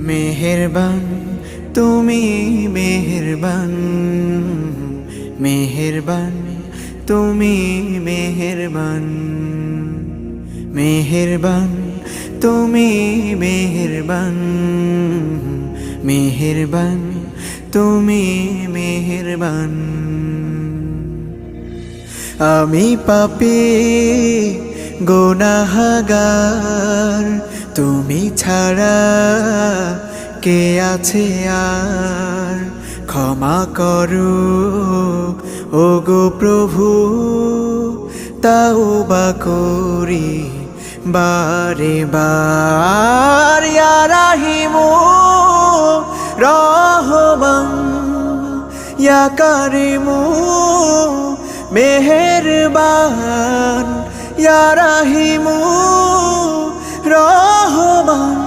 মেহেরবান তুমি মেহেরবান, মেহেরবান তুমি মেহেরবান, মেহেরবান তুমি মেহেরবান, মেহেরবান তুমি মেহেরবান। আমি পাপী গুনাহগার, তুমি ছাড়া কে আছে আর? ক্ষমা করো ওগো প্রভু, তাওবা করি বারে বার। ইয়া রাহিমু রহমান, ইয়া কারিমু মেহেরবান, ইয়া রাহিমু রহমান,